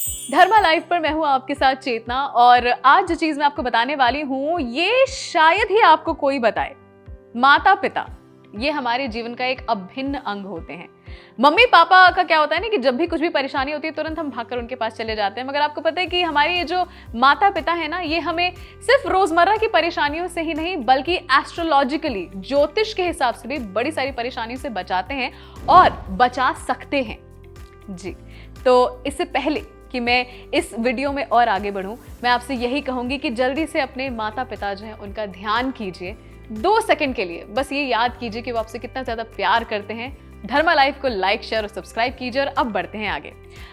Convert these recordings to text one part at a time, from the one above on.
धर्मा life पर मैं हूं आपके साथ चेतना, और आज जो चीज मैं आपको बताने वाली हूं ये शायद ही आपको कोई बताए। माता पिता ये हमारे जीवन का एक अभिन्न अंग होते हैं। मम्मी पापा का क्या होता है ना कि जब भी कुछ भी परेशानी होती है तुरंत हम भागकर उनके पास चले जाते हैं, मगर आपको पता है कि हमारे ये जो माता पिता है ना, ये हमें सिर्फ रोजमर्रा की परेशानियों से ही नहीं बल्कि एस्ट्रोलॉजिकली, ज्योतिष के हिसाब से भी बड़ी सारी परेशानियों से बचाते हैं और बचा सकते हैं जी। तो इससे पहले कि मैं इस वीडियो में और आगे बढ़ूं, मैं आपसे यही कहूंगी कि जल्दी से अपने माता पिता जो हैं उनका ध्यान कीजिए। 2 सेकंड के लिए बस ये याद कीजिए कि वो आपसे कितना ज्यादा प्यार करते हैं। धर्मा लाइफ को लाइक, शेयर और सब्सक्राइब कीजिए। और अब बढ़ते हैं आगे।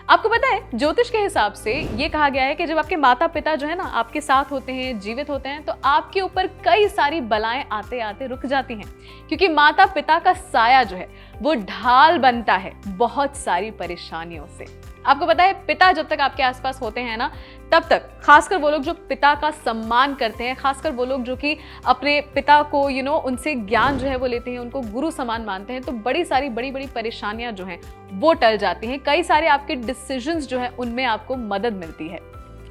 आपको पता है ज्योतिष के हिसाब से ये कहा गया है कि जब आपके माता पिता जो है ना आपके साथ होते हैं, जीवित होते हैं, तो आपके ऊपर कई सारी बलाएं आते आते रुक जाती हैं, क्योंकि माता पिता का साया जो है वो ढाल बनता है बहुत सारी परेशानियों से। आपको पता है पिता जब तक आपके आसपास होते हैं ना, तब तक खासकर वो लोग जो पिता का सम्मान करते हैं, खासकर वो लोग जो कि अपने पिता को उनसे ज्ञान जो है वो लेते हैं, उनको गुरु समान मानते हैं, तो बड़ी सारी बड़ी बड़ी परेशानियां जो हैं वो टल जाती हैं। कई सारे आपके डिसीजंस जो हैं उनमें आपको मदद मिलती है।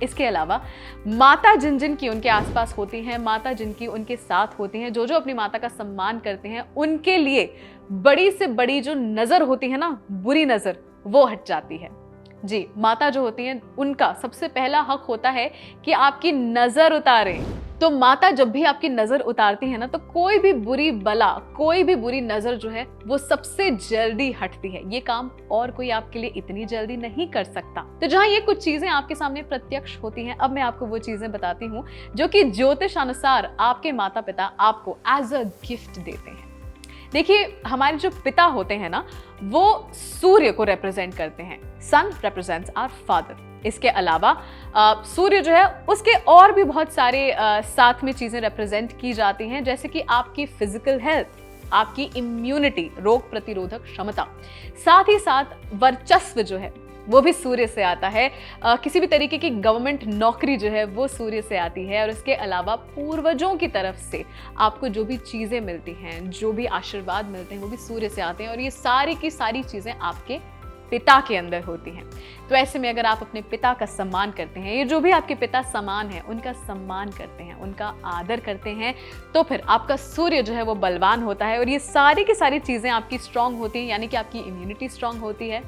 इसके अलावा माता जिन जिन की उनके आसपास होती हैं, माता जिनकी उनके साथ होती हैं, जो जो अपनी माता का सम्मान करते हैं, उनके लिए बड़ी से बड़ी जो नजर होती है ना, बुरी नजर, वो हट जाती है जी। माता जो होती हैं उनका सबसे पहला हक होता है कि आपकी नजर उतारे। तो माता जब भी आपकी नजर उतारती है ना, तो कोई भी बुरी बला, कोई भी बुरी नजर जो है वो सबसे जल्दी हटती है। ये काम और कोई आपके लिए इतनी जल्दी नहीं कर सकता। तो जहां ये कुछ चीजें आपके सामने प्रत्यक्ष होती हैं, अब मैं आपको वो चीजें बताती हूँ जो कि ज्योतिष अनुसार आपके माता पिता आपको एज अ गिफ्ट देते हैं। देखिए, हमारे जो पिता होते हैं ना, वो सूर्य को रिप्रेजेंट करते हैं। सन रिप्रेजेंट्स आवर फादर। इसके अलावा सूर्य जो है उसके और भी बहुत सारे साथ में चीजें रिप्रेजेंट की जाती हैं, जैसे कि आपकी फिजिकल हेल्थ, आपकी इम्यूनिटी, रोग प्रतिरोधक क्षमता, साथ ही साथ वर्चस्व जो है वो भी सूर्य से आता है। किसी भी तरीके की गवर्नमेंट नौकरी जो है वो सूर्य से आती है। और इसके अलावा पूर्वजों की तरफ से आपको जो भी चीज़ें मिलती हैं, जो भी आशीर्वाद मिलते हैं, वो भी सूर्य से आते हैं। और ये सारी की सारी चीज़ें आपके पिता के अंदर होती हैं। तो ऐसे में अगर आप अपने पिता का सम्मान करते हैं, ये जो भी आपके पिता समान है उनका सम्मान करते हैं, उनका आदर करते हैं, तो फिर आपका सूर्य जो है वो बलवान होता है और ये सारी की सारी चीज़ें आपकी स्ट्रांग होती हैं, यानी कि आपकी इम्यूनिटी स्ट्रांग होती है।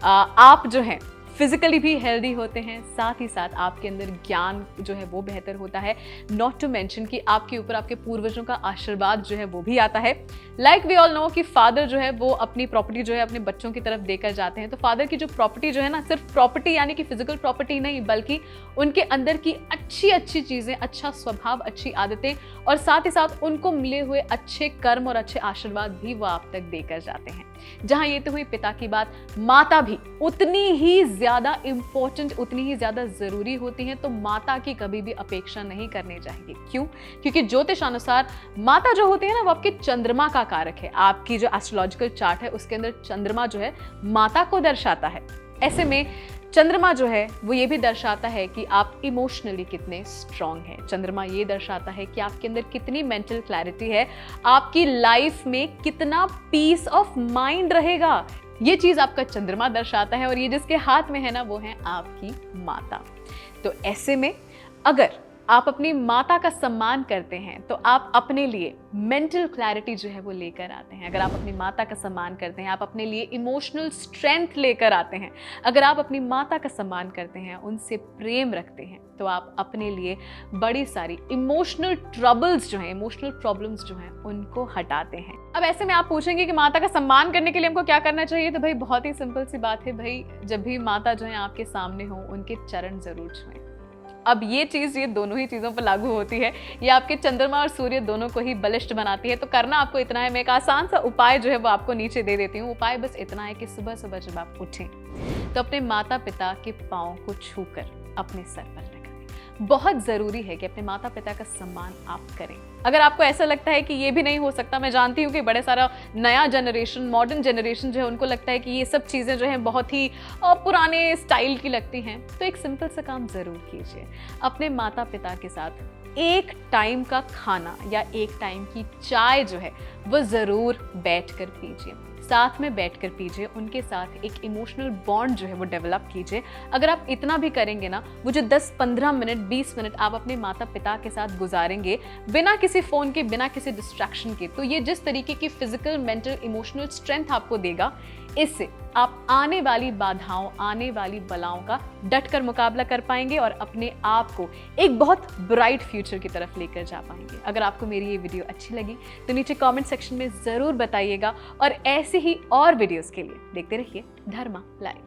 आप जो हैं फिजिकली भी हेल्दी होते हैं, साथ ही साथ आपके अंदर ज्ञान जो है वो बेहतर होता है। नॉट टू मेंशन कि आपके ऊपर आपके पूर्वजों का आशीर्वाद जो है वो भी आता है। लाइक वी ऑल नो कि फादर जो है वो अपनी प्रॉपर्टी जो है अपने बच्चों की तरफ देकर जाते हैं। तो फादर की जो प्रॉपर्टी जो है ना, सिर्फ प्रॉपर्टी यानी कि फिजिकल प्रॉपर्टी नहीं, बल्कि उनके अंदर की अच्छी अच्छी चीज़ें, अच्छा स्वभाव, अच्छी आदतें, और साथ ही साथ उनको मिले हुए अच्छे कर्म और अच्छे आशीर्वाद भी वो आप तक देकर जाते हैं। जहां ये तो हुई पिता की बात, माता भी उतनी ही ज्यादा इंपॉर्टेंट, उतनी ही ज्यादा जरूरी होती हैं। तो माता की कभी भी अपेक्षा नहीं करनी चाहिए। क्यों? क्योंकि ज्योतिष अनुसार माता जो होती है ना, वो आपके चंद्रमा का कारक है। आपकी जो एस्ट्रोलॉजिकल चार्ट है उसके अंदर चंद्रमा जो है माता को दर्शाता है। ऐसे में चंद्रमा जो है वो ये भी दर्शाता है कि आप इमोशनली कितने स्ट्रांग हैं। चंद्रमा ये दर्शाता है कि आपके अंदर कितनी मेंटल क्लैरिटी है, आपकी लाइफ में कितना पीस ऑफ माइंड रहेगा। ये चीज आपका चंद्रमा दर्शाता है। और ये जिसके हाथ में है ना, वो है आपकी माता। तो ऐसे में अगर आप अपनी माता का सम्मान करते हैं तो आप अपने लिए मेंटल क्लैरिटी जो है वो लेकर आते हैं। अगर आप अपनी माता का सम्मान करते हैं, आप अपने लिए इमोशनल स्ट्रेंथ लेकर आते हैं। अगर आप अपनी माता का सम्मान करते हैं, उनसे प्रेम रखते हैं, तो आप अपने लिए बड़ी सारी इमोशनल ट्रबल्स जो हैं, इमोशनल प्रॉब्लम्स जो हैं, उनको हटाते हैं। अब ऐसे में आप पूछेंगे कि माता का सम्मान करने के लिए हमको क्या करना चाहिए? तो भाई बहुत ही सिंपल सी बात है भाई, जब भी माता जो है आपके सामने हो, उनके चरण जरूर छुएं। अब ये चीज़, ये दोनों ही चीज़ों पर लागू होती है। ये आपके चंद्रमा और सूर्य दोनों को ही बलिष्ठ बनाती है। तो करना आपको इतना है, मैं एक आसान सा उपाय जो है वो आपको नीचे दे देती हूँ। उपाय बस इतना है कि सुबह सुबह जब आप उठें तो अपने माता पिता के पाँव को छूकर अपने सर पर रखें। बहुत ज़रूरी है कि अपने माता पिता का सम्मान आप करें। अगर आपको ऐसा लगता है कि ये भी नहीं हो सकता, मैं जानती हूँ कि बड़े सारा नया जनरेशन, मॉडर्न जनरेशन जो है, उनको लगता है कि ये सब चीज़ें जो हैं बहुत ही पुराने स्टाइल की लगती हैं, तो एक सिंपल सा काम ज़रूर कीजिए। अपने माता पिता के साथ एक टाइम का खाना या एक टाइम की चाय जो है वो ज़रूर बैठ कर पीजिए। साथ में बैठकर पीजिए, उनके साथ एक इमोशनल बॉन्ड जो है वो डेवलप कीजिए। अगर आप इतना भी करेंगे ना, वो जो 10-15 मिनट 20 मिनट आप अपने माता पिता के साथ गुजारेंगे बिना किसी फ़ोन के, बिना किसी डिस्ट्रैक्शन के, तो ये जिस तरीके की फिजिकल, मेंटल, इमोशनल स्ट्रेंथ आपको देगा, इससे आप आने वाली बाधाओं, आने वाली बलाओं का डट कर मुकाबला कर पाएंगे और अपने आप को एक बहुत ब्राइट फ्यूचर की तरफ लेकर जा पाएंगे। अगर आपको मेरी ये वीडियो अच्छी लगी तो नीचे कमेंट सेक्शन में ज़रूर बताइएगा और ऐसे ही और वीडियोस के लिए देखते रहिए धर्मा लाइव।